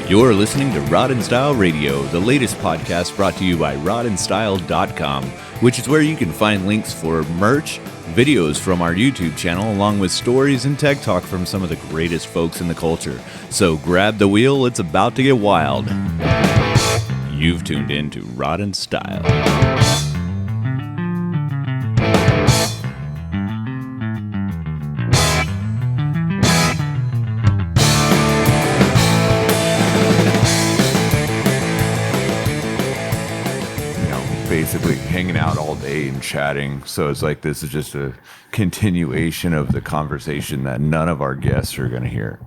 You're listening to Rod and Style Radio, the latest podcast brought to you by rodandstyle.com, which is where you can find links for merch, videos from our YouTube channel, along with stories and tech talk from some of the greatest folks in the culture. So grab the wheel, it's about to get wild. You've tuned in to Rod and Style. Basically hanging out all day and chatting. So it's like this is just a continuation of the conversation that none of our guests are going to hear.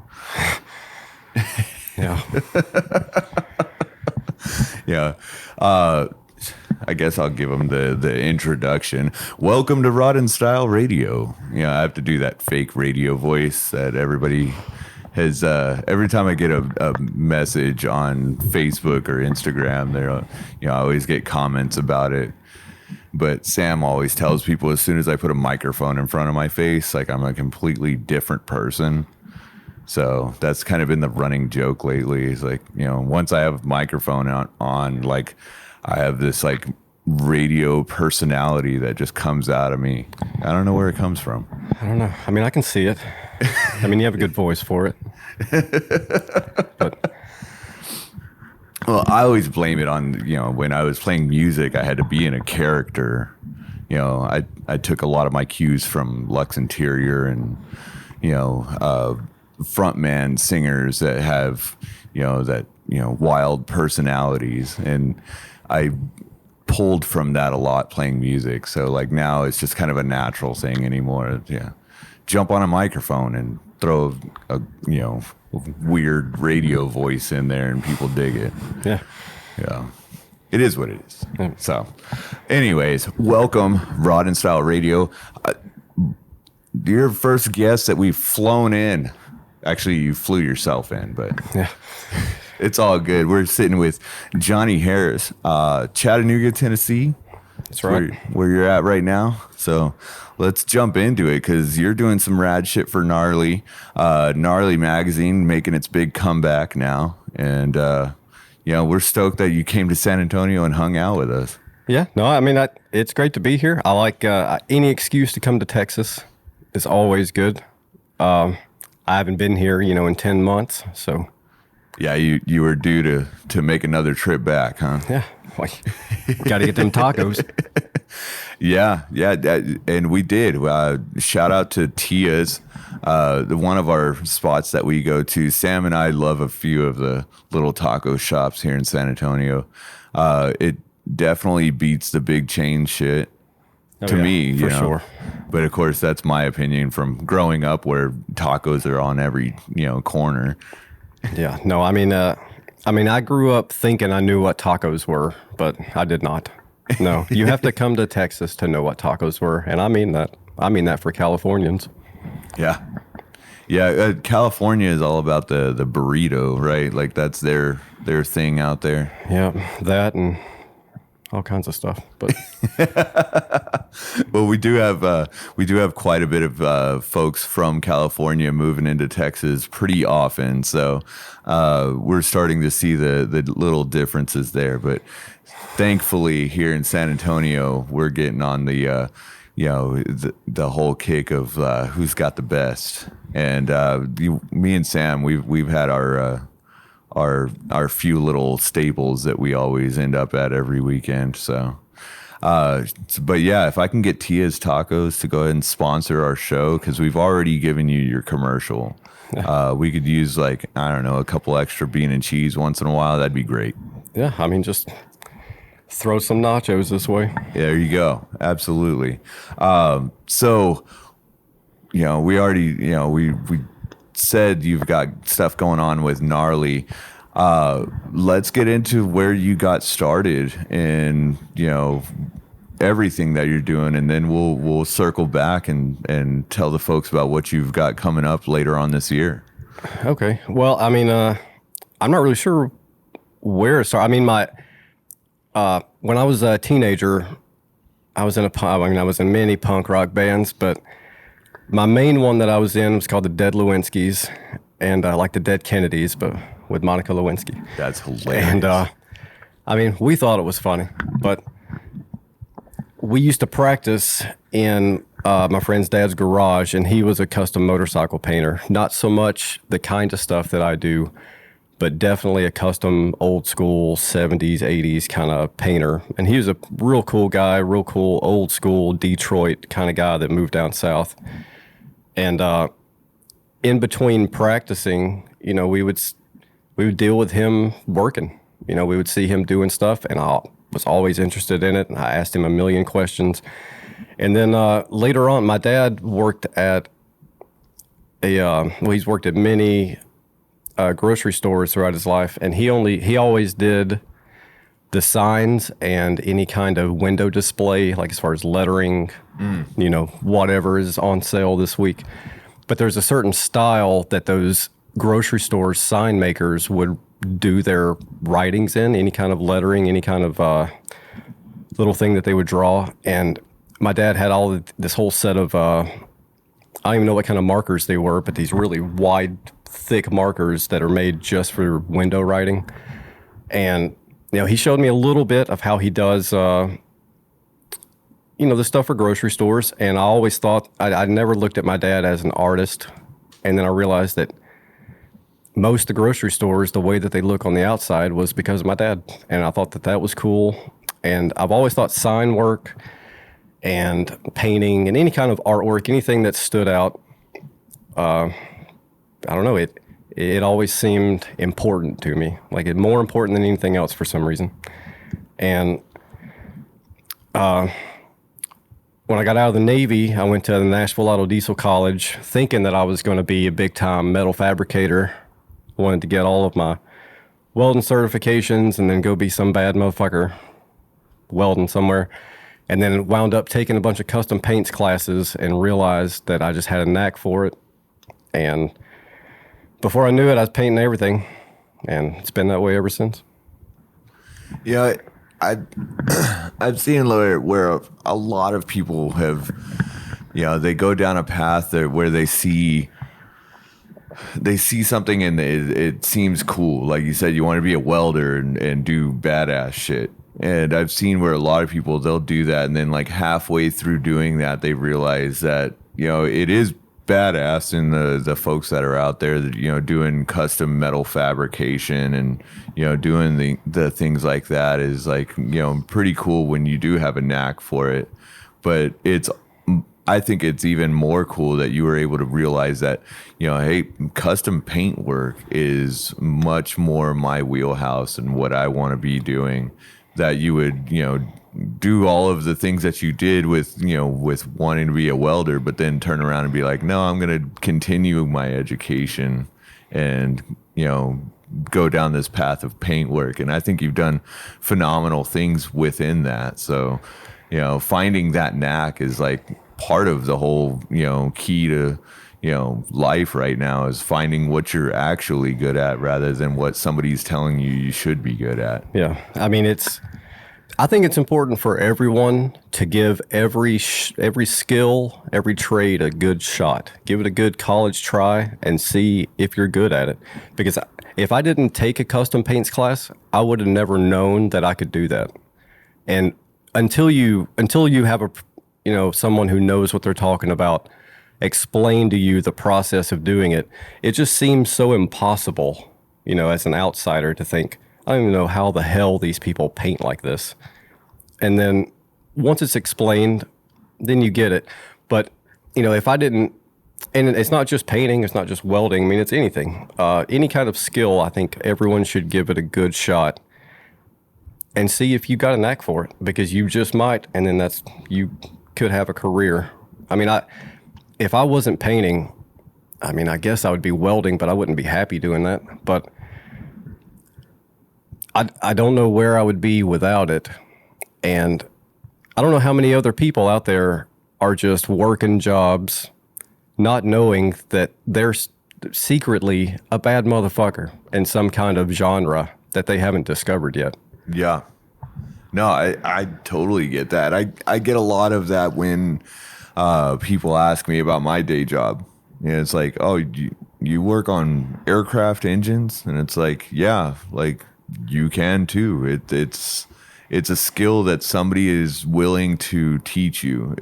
Yeah. Yeah. I guess I'll give them the introduction. Welcome to Rod and Style Radio. I have to do that fake radio voice that everybody has. Every time I get a message on Facebook or Instagram, they're, I always get comments about it. But Sam always tells people as soon as I put a microphone in front of my face, like I'm a completely different person. So that's kind of been the running joke lately. It's like, once I have a microphone on, like I have this like radio personality that just comes out of me. I don't know where it comes from. I don't know. I mean, I can see it. I mean, you have a good voice for it. But well, I always blame it on, when I was playing music, I had to be in a character. I took a lot of my cues from Lux Interior and, frontman singers that have, wild personalities. And I pulled from that a lot playing music. So like now it's just kind of a natural thing anymore. Yeah. Jump on a microphone and throw a weird radio voice in there and people dig it. yeah. It is what it is. Yeah. So anyways, welcome Rod and Style Radio. Your first guest that we've flown in. Actually, you flew yourself in, but yeah. It's all good. We're sitting with Johnny Harris, Chattanooga, Tennessee. That's right. Where you're at right now. So let's jump into it because you're doing some rad shit for Gnarly. Gnarly Magazine making its big comeback now. And, we're stoked that you came to San Antonio and hung out with us. Yeah. No, I mean, it's great to be here. I like any excuse to come to Texas is always good. I haven't been here, in 10 months. So. Yeah, you were due to make another trip back, huh? Yeah. Got to get them tacos. Yeah, and we did. Shout out to Tia's, one of our spots that we go to. Sam and I love a few of the little taco shops here in San Antonio. It definitely beats the big chain shit to me, for sure. But of course, that's my opinion from growing up, where tacos are on every corner. Yeah. No, I mean, I grew up thinking I knew what tacos were, but I did not. No, you have to come to Texas to know what tacos were, and I mean that. I mean that for Californians. Yeah. California is all about the burrito, right? Like that's their thing out there. Yeah, that and all kinds of stuff. But well, we do have quite a bit of folks from California moving into Texas pretty often, so we're starting to see the little differences there. But thankfully, here in San Antonio, we're getting on the the whole kick of who's got the best. And me and Sam, we've had our few little staples that we always end up at every weekend. So, but yeah, if I can get Tia's Tacos to go ahead and sponsor our show, because we've already given you your commercial. We could use a couple extra bean and cheese once in a while. That'd be great. Yeah, I mean, just throw some nachos this way. Yeah, there you go. Absolutely. So, we already, we said you've got stuff going on with Gnarly. Let's get into where you got started and, everything that you're doing, and then we'll circle back and tell the folks about what you've got coming up later on this year. Okay. Well, I mean, I'm not really sure where to start. I mean, when I was a teenager, I was in many punk rock bands, but my main one that I was in was called the Dead Lewinsky's, and like the Dead Kennedys, but with Monica Lewinsky. That's hilarious. And I mean, we thought it was funny, but we used to practice in my friend's dad's garage, and he was a custom motorcycle painter. Not so much the kind of stuff that I do, but definitely a custom old school 70s, 80s kind of painter. And he was a real cool guy, real cool old school Detroit kind of guy that moved down south. And in between practicing, you know, we would deal with him working. You know, we would see him doing stuff, and I was always interested in it. And I asked him a million questions. And then later on, my dad worked at he's worked at many grocery stores throughout his life, and he always did the signs and any kind of window display, like as far as lettering, you know, whatever is on sale this week. But there's a certain style that those grocery store sign makers would do their writings in, any kind of lettering, any kind of little thing that they would draw. And my dad had this whole set of, I don't even know what kind of markers they were, but these really wide, thick markers that are made just for window writing. And, you know, he showed me a little bit of how he does, you know, the stuff for grocery stores. And I always thought, I never looked at my dad as an artist. And then I realized that most of the grocery stores, the way that they look on the outside was because of my dad. And I thought that was cool. And I've always thought sign work and painting and any kind of artwork, anything that stood out, I don't know, it always seemed important to me, like it more important than anything else for some reason. And when I got out of the Navy, I went to the Nashville Auto Diesel College thinking that I was going to be a big-time metal fabricator. Wanted to get all of my welding certifications and then go be some bad motherfucker welding somewhere. And then wound up taking a bunch of custom paints classes and realized that I just had a knack for it. And before I knew it, I was painting everything. And it's been that way ever since. Yeah, I've seen where a lot of people have, you know, they go down a path where they see something and it seems cool. Like you said, you want to be a welder and do badass shit. And I've seen where a lot of people, they'll do that. And then like halfway through doing that, they realize that, you know, it is badass in the folks that are out there that, you know, doing custom metal fabrication and, you know, doing the things like that is like, you know, pretty cool when you do have a knack for it. But I think it's even more cool that you were able to realize that, you know, hey, custom paint work is much more my wheelhouse and what I want to be doing. That you would, you know, do all of the things that you did with, you know, with wanting to be a welder, but then turn around and be like, no, I'm going to continue my education and, you know, go down this path of paint work. And I think you've done phenomenal things within that. So, you know, finding that knack is like part of the whole, you know, key to, you know, life right now is finding what you're actually good at rather than what somebody's telling you should be good at. Yeah. I mean, I think it's important for everyone to give every skill, every trade a good shot. Give it a good college try and see if you're good at it. Because if I didn't take a custom paints class, I would have never known that I could do that. And until you have someone who knows what they're talking about explain to you the process of doing it, it just seems so impossible, you know, as an outsider to think, I don't even know how the hell these people paint like this. And then once it's explained, then you get it. But, you know, if I didn't, and it's not just painting, it's not just welding, I mean, it's anything. Any kind of skill, I think everyone should give it a good shot and see if you got a knack for it, because you just might, and then you could have a career. I mean, if I wasn't painting, I mean, I guess I would be welding, but I wouldn't be happy doing that. But I don't know where I would be without it. And I don't know how many other people out there are just working jobs, not knowing that they're secretly a bad motherfucker in some kind of genre that they haven't discovered yet. Yeah. No, I totally get that. I get a lot of that when people ask me about my day job. And it's like, oh, you you work on aircraft engines, and it's like, yeah, like you can too. It's a skill that somebody is willing to teach you.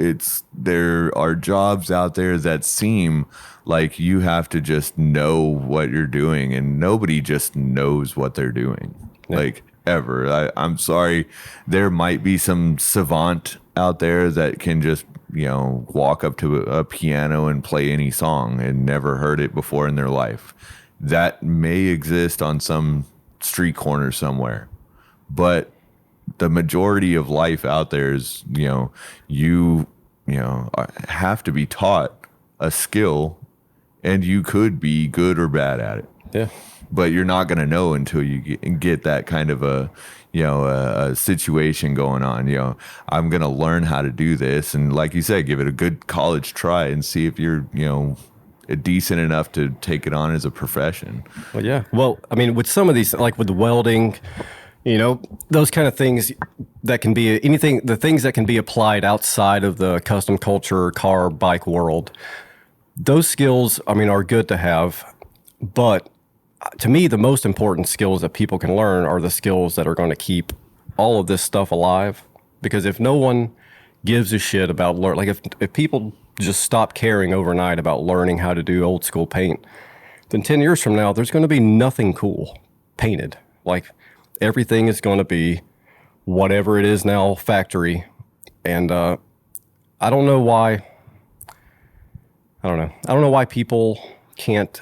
There are jobs out there that seem like you have to just know what you're doing, and nobody just knows what they're doing. Yeah. Like ever. I'm sorry. There might be some savant out there that can just, walk up to a piano and play any song and never heard it before in their life. That may exist on some street corner somewhere, but the majority of life out there is, you have to be taught a skill, and you could be good or bad at it. Yeah. But you're not going to know until you get that kind of a situation going on. I'm going to learn how to do this. And like you said, give it a good college try and see if you're, decent enough to take it on as a profession. Well, yeah. Well, I mean, with some of these, like with the welding, those kind of things that can be the things that can be applied outside of the custom culture, car, bike world, those skills, I mean, are good to have. But to me, the most important skills that people can learn are the skills that are going to keep all of this stuff alive. Because if no one gives a shit about like if people just stop caring overnight about learning how to do old school paint, then 10 years from now, there's going to be nothing cool painted. Like everything is going to be whatever it is now, factory. And I don't know why. I don't know why people can't.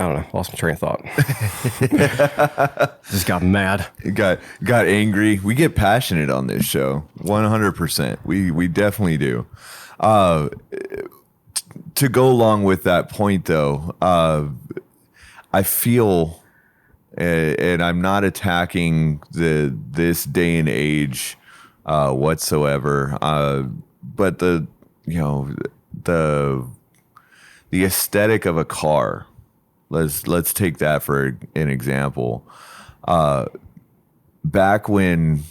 I don't know. Lost my train of thought. Just got mad. Got angry. We get passionate on this show. 100%. We definitely do. To go along with that point, though, I feel, and I'm not attacking this day and age whatsoever, but the aesthetic of a car. Let's take that for an example. Back when,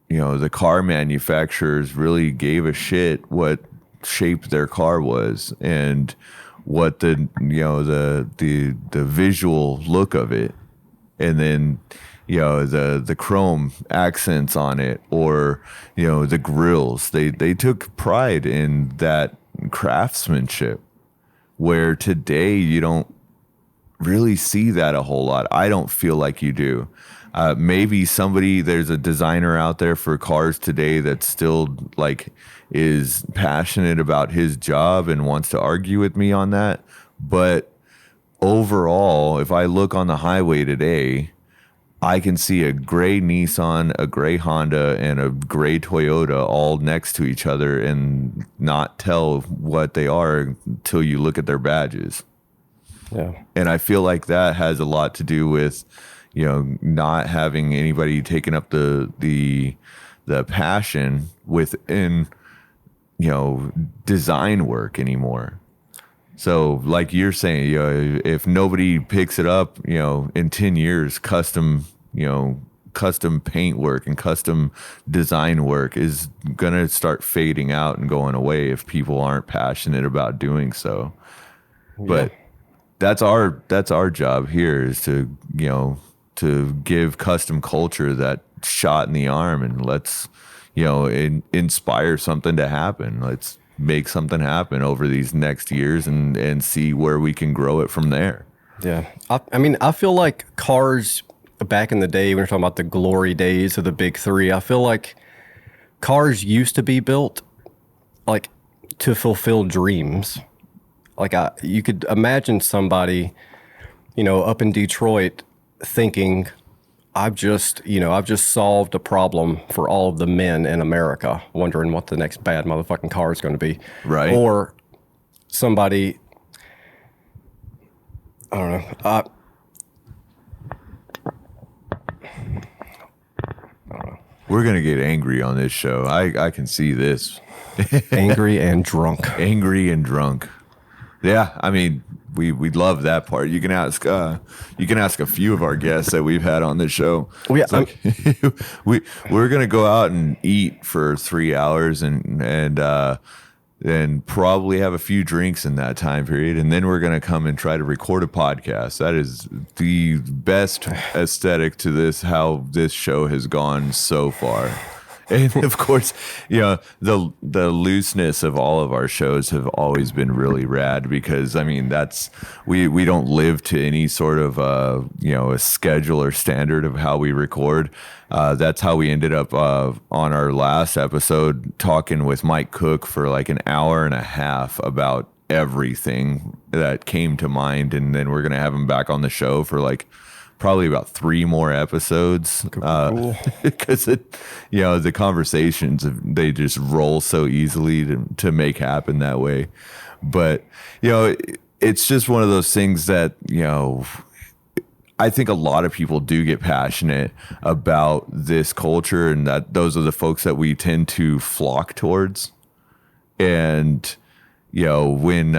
the car manufacturers really gave a shit what shape their car was and what the visual look of it, and then the chrome accents on it, or the grills. They took pride in that craftsmanship, where today you don't really see that a whole lot. I don't feel like you do. Maybe there's a designer out there for cars today that still is passionate about his job and wants to argue with me on that. But overall, if I look on the highway today, I can see a gray Nissan, a gray Honda, and a gray Toyota all next to each other and not tell what they are until you look at their badges. Yeah. And I feel like that has a lot to do with, not having anybody taking up the passion within, design work anymore. So like you're saying, if nobody picks it up, in 10 years, custom paint work and custom design work is going to start fading out and going away if people aren't passionate about doing so. Yeah. But that's our job here, is to give custom culture that shot in the arm, and let's, inspire something to happen. Let's make something happen over these next years and see where we can grow it from there. Yeah. I mean, I feel like cars back in the day, when we're talking about the glory days of the big three, I feel like cars used to be built like to fulfill dreams. Like you could imagine somebody, up in Detroit thinking, I've just solved a problem for all of the men in America, wondering what the next bad motherfucking car is going to be. Right. Or somebody, I don't know. I don't know. We're going to get angry on this show. I can see this. Angry and drunk. Angry and drunk. Yeah, I mean, we love that part. You can ask a few of our guests that we've had on this show. Yeah, we're gonna go out and eat for 3 hours and and probably have a few drinks in that time period. And then we're going to come and try to record a podcast. That is the best aesthetic to this, how this show has gone so far. And of course, the looseness of all of our shows have always been really rad, because I mean, that's we don't live to any sort of a schedule or standard of how we record. That's how we ended up on our last episode talking with Mike Cook for like an hour and a half about everything that came to mind, and then we're gonna have him back on the show for like probably about 3 more episodes, because the conversations, they just roll so easily to make happen that way. But it's just one of those things that I think a lot of people do get passionate about this culture, and that those are the folks that we tend to flock towards. And when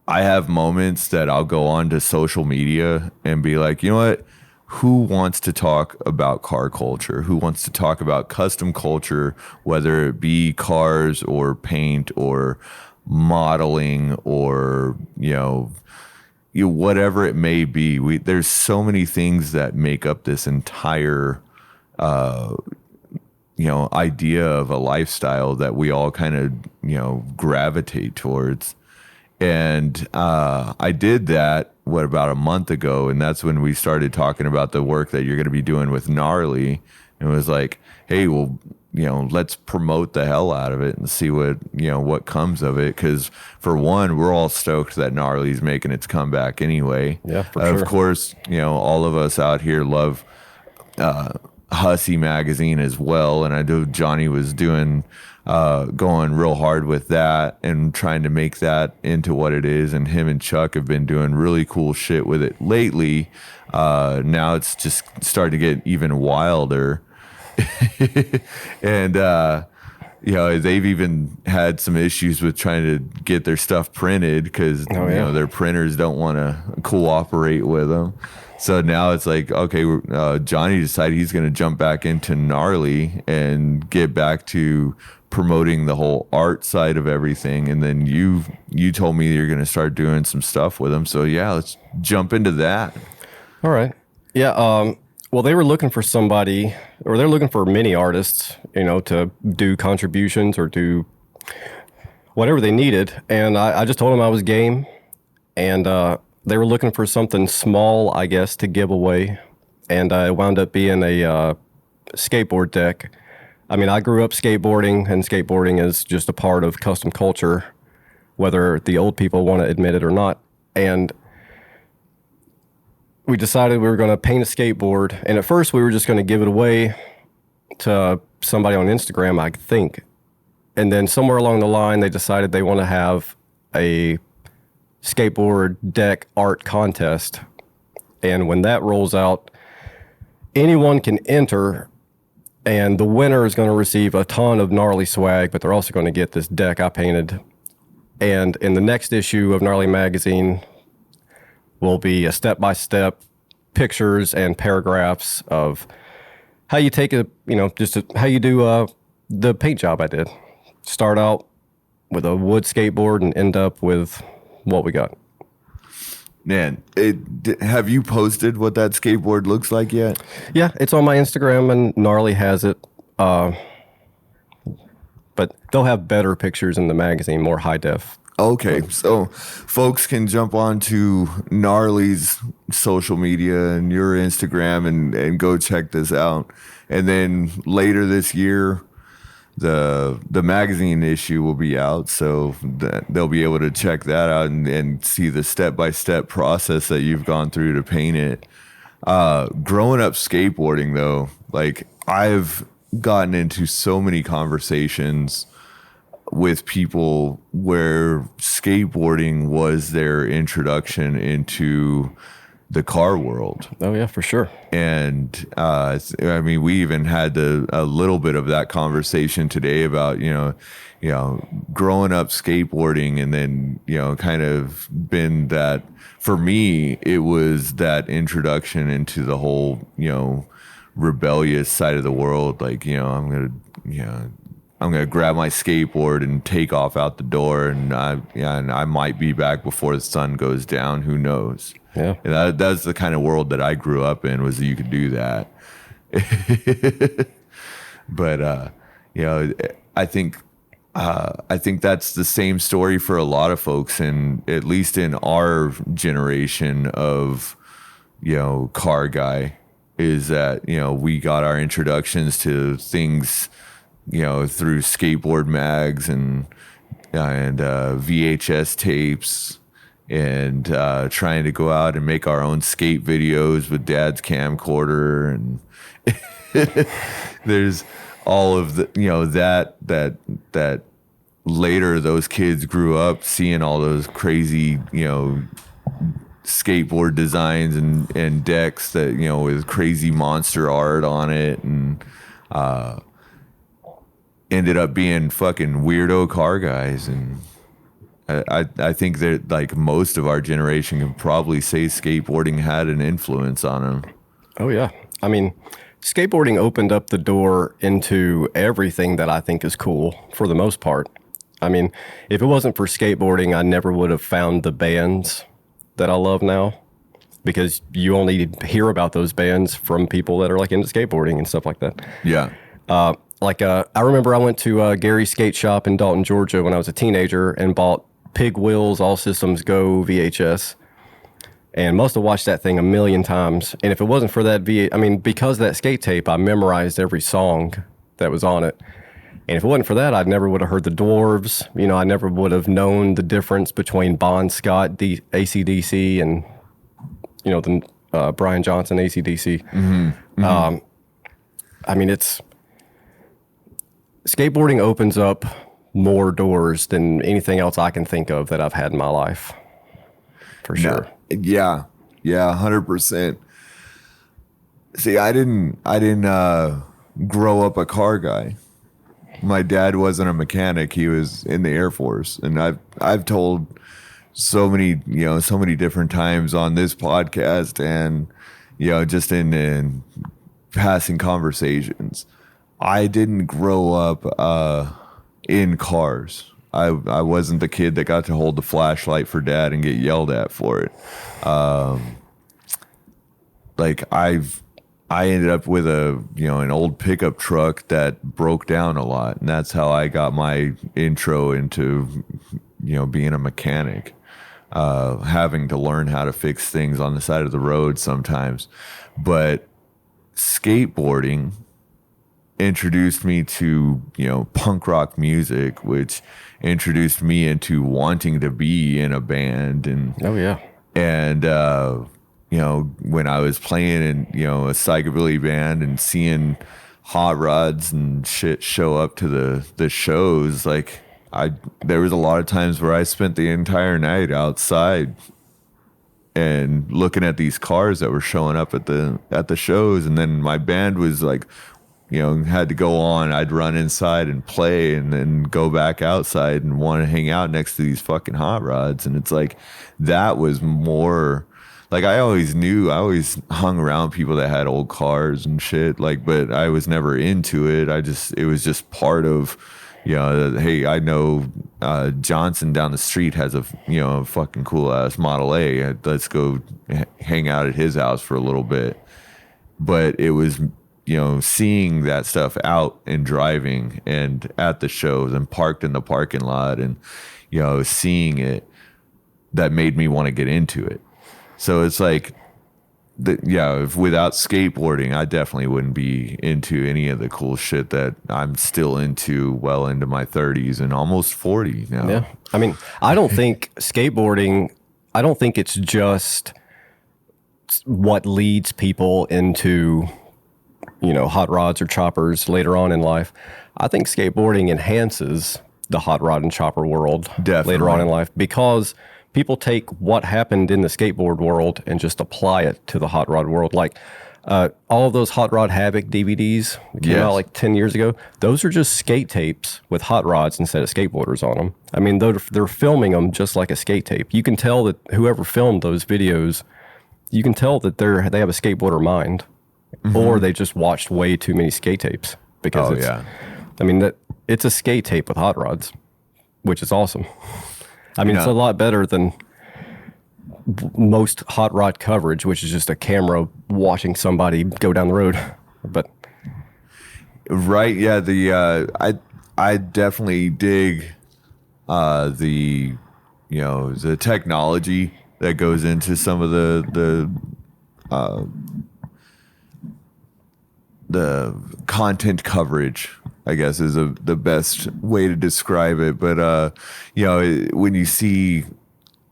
I have moments that I'll go on to social media and be like, you know what? Who wants to talk about car culture? Who wants to talk about custom culture, whether it be cars or paint or modeling or, whatever it may be. There's so many things that make up this entire, idea of a lifestyle that we all kind of, gravitate towards. And I did that, about a month ago, and that's when we started talking about the work that you're going to be doing with Gnarly. And it was like, hey, well, let's promote the hell out of it and see what comes of it. Because for one, we're all stoked that Gnarly's making its comeback anyway. Yeah, for sure. Of course, all of us out here love Hussy magazine as well, and I know Johnny was going real hard with that and trying to make that into what it is, and him and Chuck have been doing really cool shit with it lately. Now it's just starting to get even wilder. And they've even had some issues with trying to get their stuff printed, because their printers don't want to cooperate with them. So now it's like, okay, Johnny decided he's going to jump back into Gnarly and get back to promoting the whole art side of everything. And then you told me you're going to start doing some stuff with them. So yeah, let's jump into that. All right. Yeah. Well, they were looking for somebody, or they're looking for many artists, to do contributions or do whatever they needed. And I just told them I was game, and they were looking for something small, I guess, to give away. And it wound up being a skateboard deck. I mean, I grew up skateboarding, and skateboarding is just a part of custom culture, whether the old people want to admit it or not. And we decided we were going to paint a skateboard. And at first, we were just going to give it away to somebody on Instagram, I think. And then somewhere along the line, they decided they want to have a skateboard deck art contest. And when that rolls out, anyone can enter, and the winner is going to receive a ton of Gnarly swag, but they're also going to get this deck I painted. And in the next issue of Gnarly Magazine will be a step-by-step pictures and paragraphs of how you take how you do the paint job I did. Start out with a wood skateboard and end up with what we got. Man, have you posted what that skateboard looks like yet? Yeah, it's on my Instagram, and Gnarly has it. But they'll have better pictures in the magazine, more high def. Okay, so folks can jump onto Gnarly's social media and your Instagram and go check this out. And then later this year, the magazine issue will be out, so that they'll be able to check that out and see the step-by-step process that you've gone through to paint it. Growing up skateboarding, though, like, I've gotten into so many conversations with people where skateboarding was their introduction into the car world. Oh yeah, for sure. And I mean, we even had a little bit of that conversation today about growing up skateboarding, and then kind of been that, for me, it was that introduction into the whole rebellious side of the world. Like, I'm gonna gonna grab my skateboard and take off out the door, and I might be back before the sun goes down. Who knows? Yeah. And that's the kind of world that I grew up in, was that you could do that. But you know, I think that's the same story for a lot of folks, and at least in our generation of, you know, car guy, is that, you know, we got our introductions to things, you know, through skateboard mags and VHS tapes, and trying to go out and make our own skate videos with dad's camcorder, and there's all of the, you know, that later those kids grew up seeing all those crazy, you know, skateboard designs and decks that, you know, with crazy monster art on it, and ended up being fucking weirdo car guys. And I think that, like, most of our generation can probably say skateboarding had an influence on them. Oh yeah. I mean, skateboarding opened up the door into everything that I think is cool for the most part. I mean, if it wasn't for skateboarding, I never would have found the bands that I love now, because you only hear about those bands from people that are like into skateboarding and stuff like that. Yeah. I remember I went to Gary's Skate Shop in Dalton, Georgia when I was a teenager and bought Pig Wheels All Systems Go VHS, and must have watched that thing a million times. And if it wasn't for that because of that skate tape, I memorized every song that was on it. And if it wasn't for that, I never would have heard the Dwarves. You know, I never would have known the difference between Bon Scott, the AC/DC, and, you know, the Brian Johnson AC/DC. Mm-hmm. Mm-hmm. I mean, skateboarding opens up more doors than anything else I can think of that I've had in my life, for sure. Yeah, 100%. See, I didn't grow up a car guy. My dad wasn't a mechanic; he was in the Air Force, and I've told so many different times on this podcast, and, you know, just in passing conversations, I didn't grow up in cars. I wasn't the kid that got to hold the flashlight for dad and get yelled at for it. I ended up with an old pickup truck that broke down a lot, and that's how I got my intro into, you know, being a mechanic, having to learn how to fix things on the side of the road sometimes. But skateboarding introduced me to, you know, punk rock music, which introduced me into wanting to be in a band. And oh yeah. And you know, when I was playing in, you know, a psychobilly band and seeing hot rods and shit show up to the shows, like, there was a lot of times where I spent the entire night outside and looking at these cars that were showing up at the shows, and then my band was like, you know, had to go on. I'd run inside and play, and then go back outside and want to hang out next to these fucking hot rods. And it's like, that was more like, I always hung around people that had old cars and shit, like, but I was never into it. It was just part of, you know, hey, I know Johnson down the street has a fucking cool ass Model A. Let's go hang out at his house for a little bit. But it was, you know, seeing that stuff out and driving and at the shows and parked in the parking lot and, you know, seeing it, that made me want to get into it. So it's like, if without skateboarding, I definitely wouldn't be into any of the cool shit that I'm still into well into my 30s and almost 40 now. Yeah. I mean, I don't think skateboarding, I don't think it's just what leads people into, you know, hot rods or choppers later on in life. I think skateboarding enhances the hot rod and chopper world later on in life, because people take what happened in the skateboard world and just apply it to the hot rod world. Like all of those Hot Rod Havoc DVDs that came out like 10 years ago, those are just skate tapes with hot rods instead of skateboarders on them. I mean, they're filming them just like a skate tape. You can tell that whoever filmed those videos, you can tell that they have a skateboarder mind, or they just watched way too many skate tapes, because I mean, that it's a skate tape with hot rods, which is awesome. I mean, it's a lot better than most hot rod coverage, which is just a camera watching somebody go down the road. But right, yeah, I definitely dig the the technology that goes into some of the content coverage, I guess, is the best way to describe it. But when you see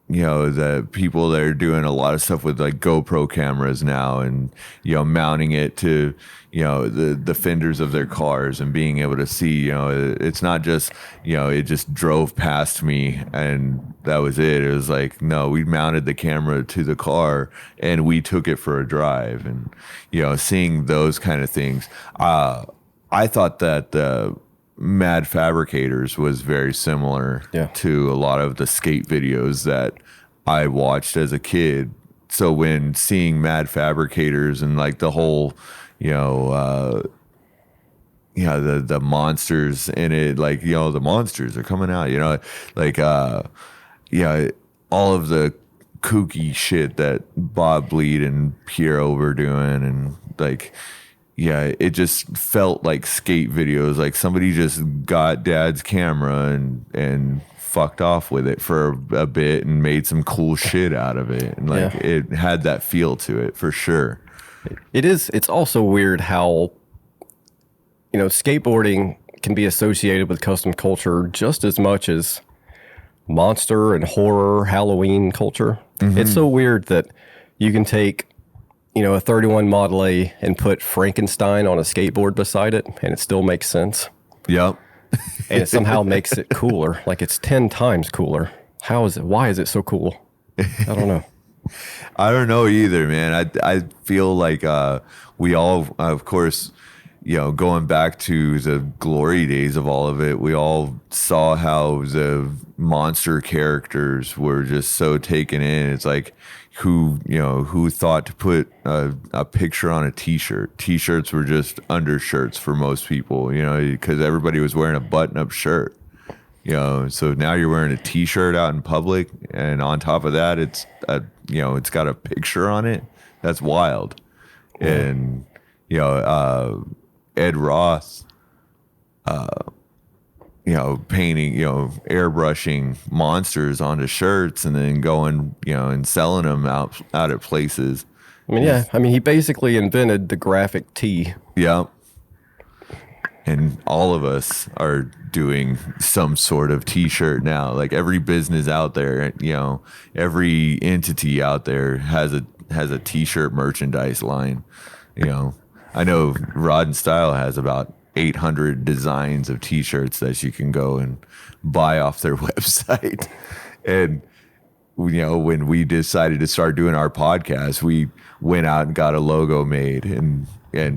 the people that are doing a lot of stuff with like GoPro cameras now, and mounting it to the fenders of their cars and being able to see, it's not just it just drove past me and that was it. It was like, no, we mounted the camera to the car and we took it for a drive. And seeing those kind of things, I thought that Mad Fabricators was very similar to a lot of the skate videos that I watched as a kid. So when seeing Mad Fabricators and like the whole, the monsters in it, like, the monsters are coming out, like, all of the kooky shit that Bob Bleed and Piero were doing, and like, it just felt like skate videos. Like somebody just got Dad's camera and fucked off with it for a bit and made some cool shit out of it. And like it had that feel to it for sure. It's also weird how, skateboarding can be associated with custom culture just as much as monster and horror, Halloween culture. Mm-hmm. It's so weird that you can take a 31 Model A and put Frankenstein on a skateboard beside it, and it still makes sense. Yep. And it somehow makes it cooler. Like it's 10 times cooler. How is it? Why is it so cool? I don't know. I don't know either, man. I feel like we all, of course, going back to the glory days of all of it, we all saw how the monster characters were just so taken in. It's like, who thought to put a picture on a t-shirt. T-shirts were just undershirts for most people, because everybody was wearing a button-up shirt. So now you're wearing a t-shirt out in public, and on top of that, it's it's got a picture on it. That's wild. Yeah. And Ed Roth, painting, airbrushing monsters onto shirts and then going, and selling them out at places. I mean, he basically invented the graphic tee. Yeah. And all of us are doing some sort of t-shirt now. Like every business out there, every entity out there has a t-shirt merchandise line. I know Rod and Style has about 800 designs of t-shirts that you can go and buy off their website. And when we decided to start doing our podcast, we went out and got a logo made and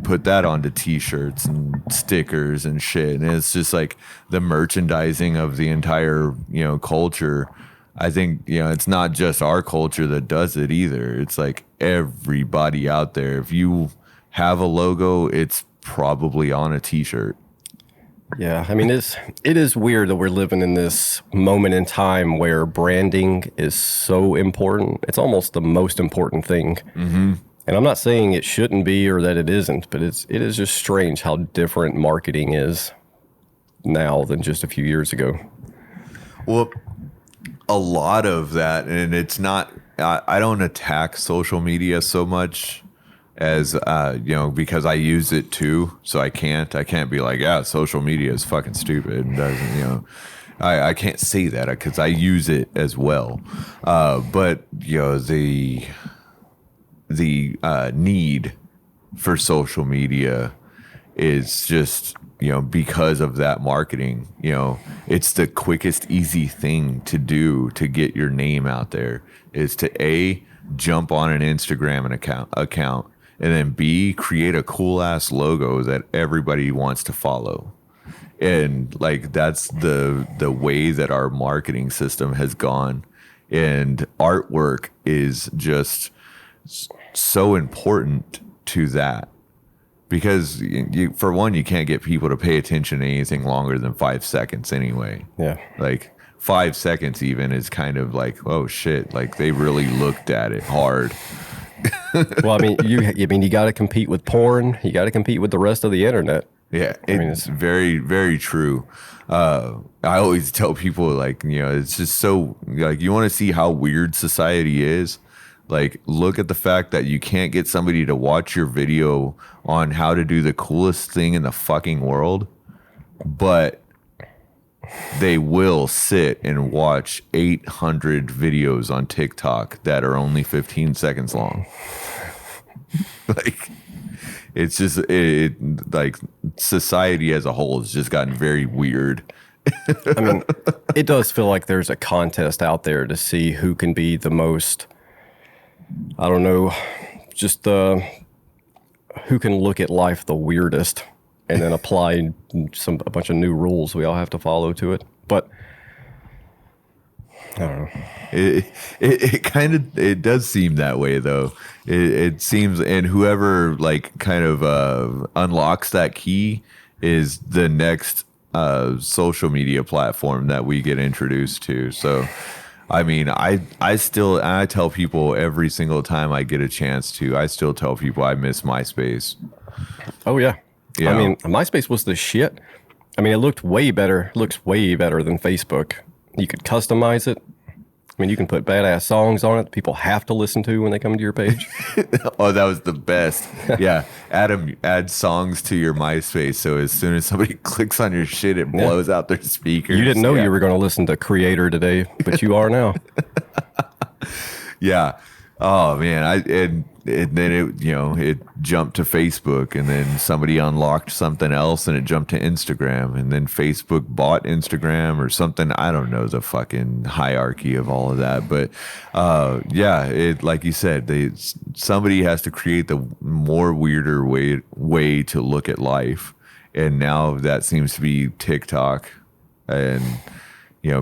put that onto t-shirts and stickers and shit. And it's just like the merchandising of the entire culture. I think it's not just our culture that does it either. It's like everybody out there, if you have a logo, it's probably on a t-shirt. Yeah, I mean, it is weird that we're living in this moment in time where branding is so important. It's almost the most important thing. Mm-hmm. And I'm not saying it shouldn't be or that it isn't, but it is just strange how different marketing is now than just a few years ago. Well, a lot of that, and it's not, I don't attack social media so much as because I use it too, so I can't be like, social media is fucking stupid and doesn't, I can't say that because I use it as well, but the need for social media is just because of that marketing. It's the quickest easy thing to do to get your name out there is to jump on an Instagram account. And then B, create a cool ass logo that everybody wants to follow. And like that's the way that our marketing system has gone. And artwork is just so important to that. because for one, you can't get people to pay attention to anything longer than 5 seconds anyway. Yeah. Like 5 seconds even is kind of like, oh shit, like they really looked at it hard. Well, I mean, you got to compete with porn. You got to compete with the rest of the internet. Yeah, it's very, very true. I always tell people, like, it's just so, like, you want to see how weird society is. Like, look at the fact that you can't get somebody to watch your video on how to do the coolest thing in the fucking world, but they will sit and watch 800 videos on TikTok that are only 15 seconds long. Like, it's just, like, society as a whole has just gotten very weird. I mean, it does feel like there's a contest out there to see who can be the most, I don't know, just who can look at life the weirdest and then apply a bunch of new rules we all have to follow to it. But I don't know. It does seem that way though. It seems, and whoever like kind of unlocks that key is the next social media platform that we get introduced to. So I mean, I tell people every single time I get a chance to, I still tell people I miss MySpace. Oh yeah. Yeah. I mean, MySpace was the shit. I mean, it looks way better than Facebook. You could customize it. I mean, you can put badass songs on it that people have to listen to when they come to your page. Oh, that was the best. Yeah. Add songs to your MySpace. So as soon as somebody clicks on your shit, it blows out their speakers. You didn't know you were going to listen to Creator today, but you are now. Yeah. Oh man. And then it jumped to Facebook, and then somebody unlocked something else and it jumped to Instagram, and then Facebook bought Instagram or something. I don't know the fucking hierarchy of all of that, but yeah, it, like you said, somebody has to create the more weirder way to look at life. And now that seems to be TikTok and,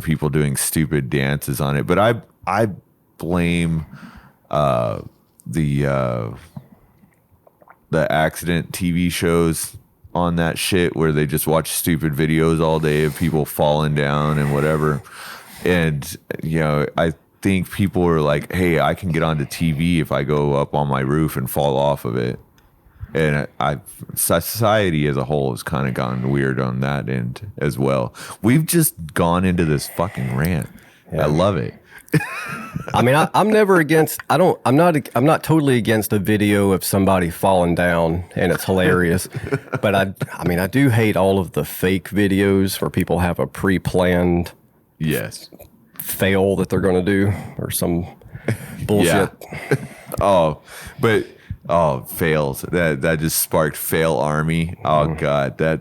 people doing stupid dances on it. But I blame, the accident TV shows on that shit where they just watch stupid videos all day of people falling down and whatever. And, I think people are like, hey, I can get onto TV if I go up on my roof and fall off of it. And society as a whole has kind of gone weird on that end as well. We've just gone into this fucking rant. Yeah. I love it. I mean, I'm never against. I'm not totally against a video of somebody falling down and it's hilarious. But I do hate all of the fake videos where people have a pre-planned fail that they're going to do or some bullshit. Yeah. Fails. That just sparked Fail Army. Oh God, that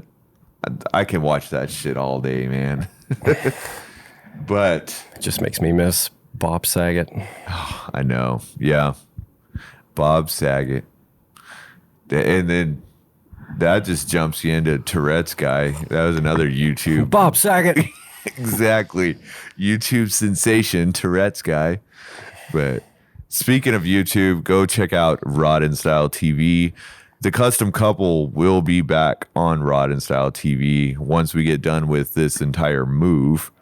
I can watch that shit all day, man. But it just makes me miss Bob Saget. Oh, I know. Yeah. Bob Saget. And then that just jumps you into Tourette's guy. That was another YouTube. Bob Saget. Exactly. YouTube sensation, Tourette's guy. But speaking of YouTube, go check out Rod and Style TV. The Custom Couple will be back on Rod and Style TV once we get done with this entire move.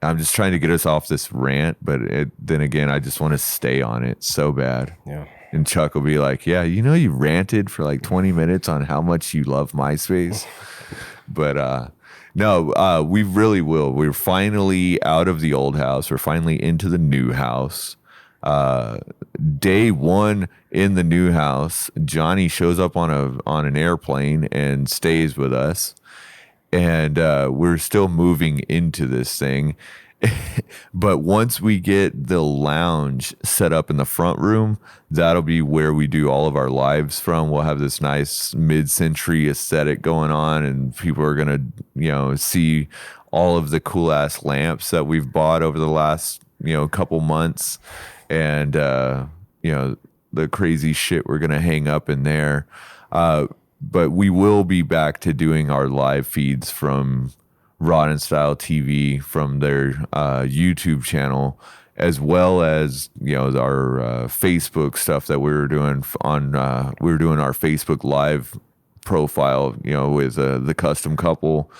I'm just trying to get us off this rant, but then again, I just want to stay on it so bad. Yeah. And Chuck will be like, yeah, you ranted for like 20 minutes on how much you love MySpace. But no, we really will. We're finally out of the old house. We're finally into the new house. Day one in the new house, Johnny shows up on an airplane and stays with us. And we're still moving into this thing. But once we get the lounge set up in the front room, that'll be where we do all of our lives from. We'll have this nice mid-century aesthetic going on, and people are going to, see all of the cool-ass lamps that we've bought over the last, couple months. And, the crazy shit we're going to hang up in there. But we will be back to doing our live feeds from Rod and Style TV from their YouTube channel, as well as our Facebook stuff that we were doing on we were doing our Facebook Live profile, with the custom couple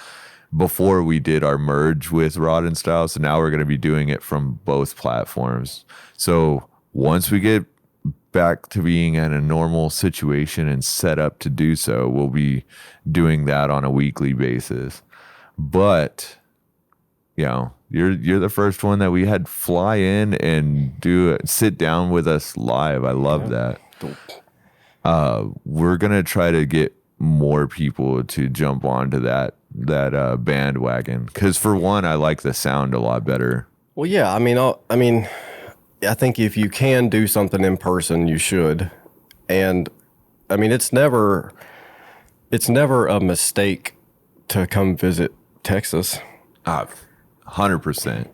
before we did our merge with Rod and Style. So now we're going to be doing it from both platforms. So once we get back to being in a normal situation and set up to do so, we'll be doing that on a weekly basis. But you're the first one that we had fly in and sit down with us live. I love that. We're gonna try to get more people to jump onto that bandwagon, because for one, I like the sound a lot better. Well, yeah. I think if you can do something in person, you should. And it's never a mistake to come visit Texas. 100%.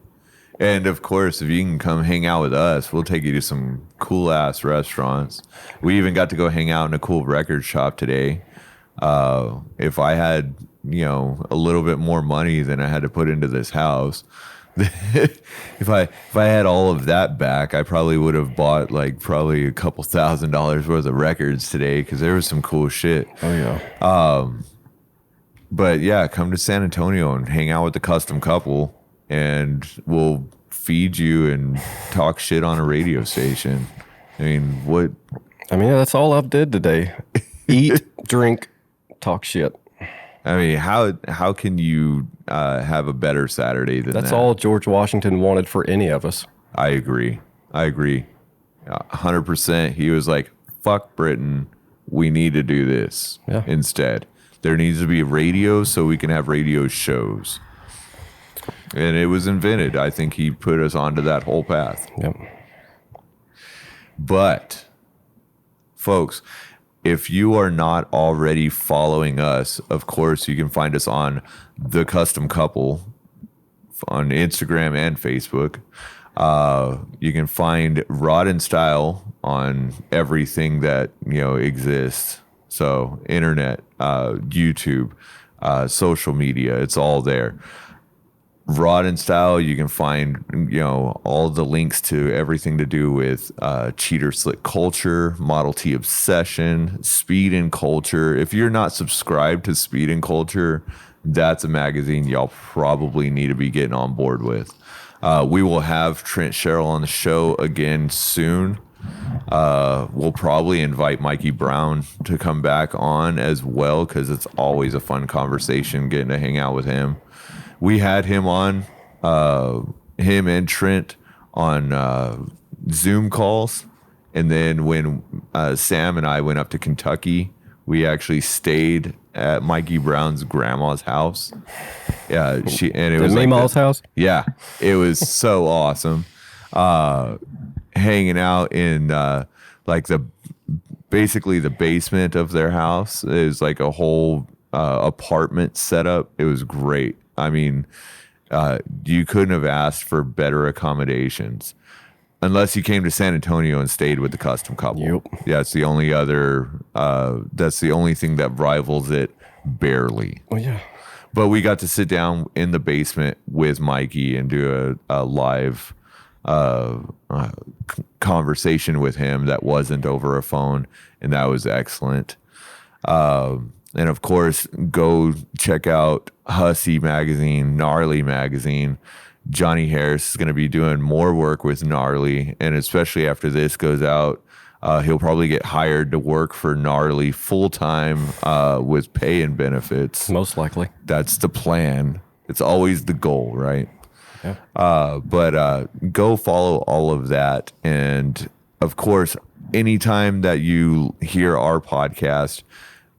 And of course, if you can come hang out with us, we'll take you to some cool ass restaurants. We even got to go hang out in a cool record shop today. If I had, a little bit more money than I had to put into this house, if I had all of that back, I probably would have bought probably a couple $1,000s worth of records today, because there was some cool shit. Oh yeah. But yeah, come to San Antonio and hang out with the custom couple, and we'll feed you and talk shit on a radio station. That's all I've did today. Eat, drink, talk shit. How can you have a better Saturday than that? That's all George Washington wanted for any of us. I agree. 100%. He was like, fuck Britain. We need to do this instead. There needs to be radio so we can have radio shows. And it was invented. I think he put us onto that whole path. Yep. But, folks, if you are not already following us, of course, you can find us on The Custom Couple on Instagram and Facebook. You can find Rod and Style on everything that exists. So internet, YouTube, social media, it's all there. Rod and Style, you can find, all the links to everything to do with Cheater Slick Culture, Model T Obsession, Speed and Culture. If you're not subscribed to Speed and Culture, that's a magazine y'all probably need to be getting on board with. We will have Trent Sherrill on the show again soon. We'll probably invite Mikey Brown to come back on as well, because it's always a fun conversation getting to hang out with him. We had him on, him and Trent on Zoom calls. And then when Sam and I went up to Kentucky, we actually stayed at Mikey Brown's grandma's house. Yeah, it was Meemaw's house? Yeah, it was so awesome. Hanging out in basically the basement of their house. It was like a whole apartment setup. It was great. You couldn't have asked for better accommodations, unless you came to San Antonio and stayed with the custom couple. Yep. Yeah, it's the only other. That's the only thing that rivals it, barely. Well, yeah. But we got to sit down in the basement with Mikey and do a live conversation with him that wasn't over a phone, and that was excellent. And of course, go check out Hussy Magazine, Gnarly Magazine. Johnny Harris is going to be doing more work with Gnarly, and especially after this goes out, he'll probably get hired to work for Gnarly full-time with pay and benefits. Most likely. That's the plan. It's always the goal, right? Yeah. But go follow all of that. And of course, anytime that you hear our podcast,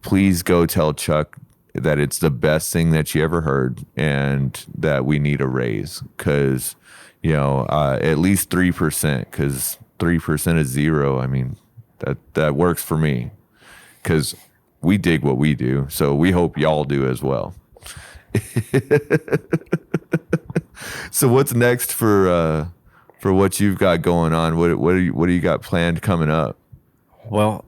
please go tell Chuck that it's the best thing that you ever heard, and that we need a raise, because, at least 3%, because 3% is zero. That works for me, because we dig what we do. So we hope y'all do as well. So what's next for what you've got going on? What do you got planned coming up? Well,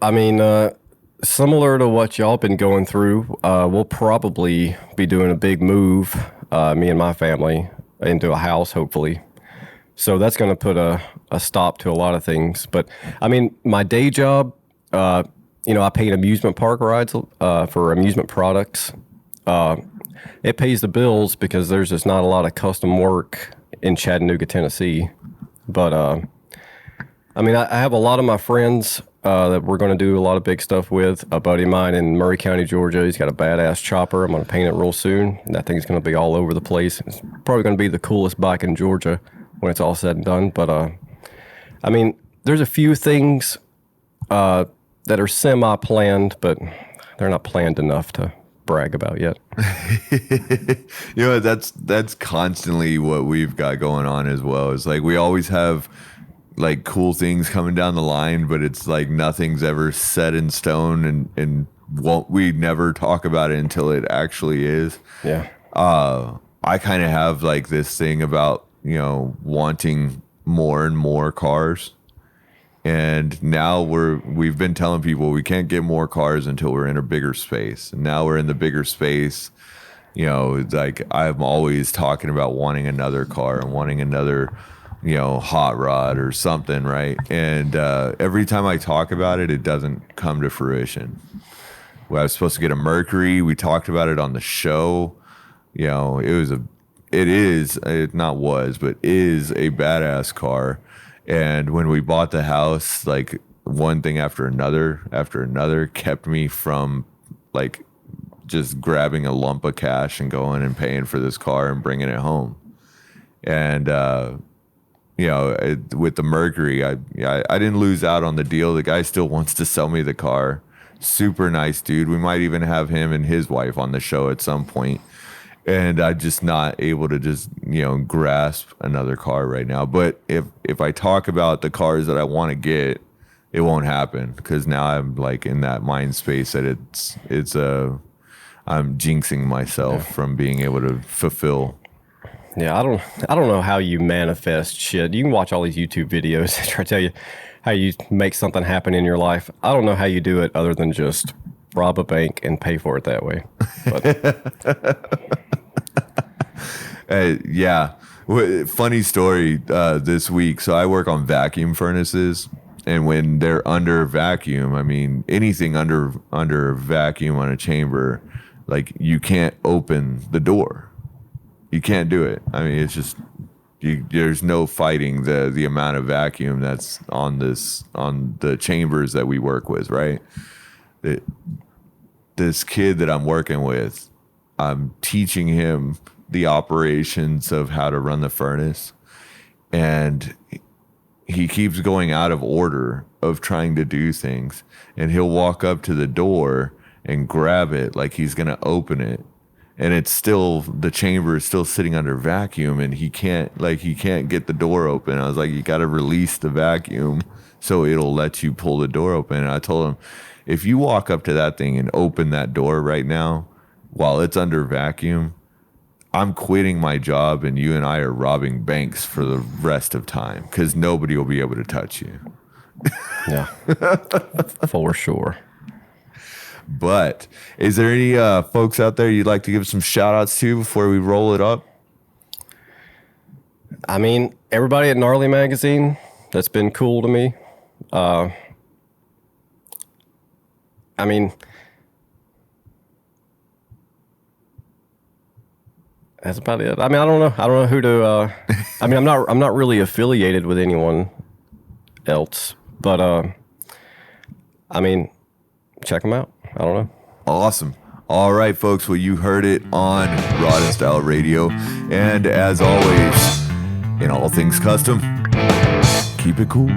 similar to what y'all been going through, we'll probably be doing a big move me and my family, into a house, hopefully. So that's going to put a stop to a lot of things. But I mean, my day job, I paint amusement park rides for amusement products. It pays the bills because there's just not a lot of custom work in Chattanooga, Tennessee. But I mean, I have a lot of my friends that we're going to do a lot of big stuff with. A buddy of mine in Murray County, Georgia, he's got a badass chopper. I'm going to paint it real soon. That thing's going to be all over the place. It's probably going to be the coolest bike in Georgia when it's all said and done. But I mean, there's a few things that are semi-planned, but they're not planned enough to brag about yet. That's constantly what we've got going on as well. It's like we always have like cool things coming down the line, but it's like nothing's ever set in stone, and we never talk about it until it actually is. Yeah. I kind of have like this thing about, wanting more and more cars. And now we've been telling people we can't get more cars until we're in a bigger space. And now we're in the bigger space. It's like I'm always talking about wanting another car and wanting another, hot rod or something, right? And every time I talk about it, it doesn't come to fruition. Well, I was supposed to get a Mercury. We talked about it on the show. Is a badass car. And when we bought the house, like one thing after another kept me from like just grabbing a lump of cash and going and paying for this car and bringing it home. And, with the Mercury, I didn't lose out on the deal. The guy still wants to sell me the car. Super nice dude. We might even have him and his wife on the show at some point. And I'm just not able to just, grasp another car right now. But if I talk about the cars that I want to get, it won't happen because now I'm like in that mind space that I'm jinxing myself from being able to fulfill. Yeah, I don't know how you manifest shit. You can watch all these YouTube videos that try to tell you how you make something happen in your life. I don't know how you do it other than just rob a bank and pay for it that way. But yeah. Funny story this week. So I work on vacuum furnaces, and when they're under vacuum, I mean, anything under vacuum on a chamber, like you can't open the door. You can't do it. I mean, it's just there's no fighting the amount of vacuum that's on the chambers that we work with, right? This kid that I'm working with, I'm teaching him the operations of how to run the furnace, and he keeps going out of order of trying to do things, and he'll walk up to the door and grab it like he's going to open it, and the chamber is still sitting under vacuum, and he can't get the door open. I was like, you got to release the vacuum so it'll let you pull the door open. And I told him, if you walk up to that thing and open that door right now while it's under vacuum, I'm quitting my job and you and I are robbing banks for the rest of time because nobody will be able to touch you. Yeah, for sure. But is there any folks out there you'd like to give some shout outs to before we roll it up? I mean, everybody at Gnarly Magazine, that's been cool to me. I mean, that's about it. I mean, I don't know who to. I mean, I'm not really affiliated with anyone else, but I mean, check them out. I don't know. Awesome. All right, folks. Well, you heard it on Rod and Style Radio, and as always, in all things custom, keep it cool.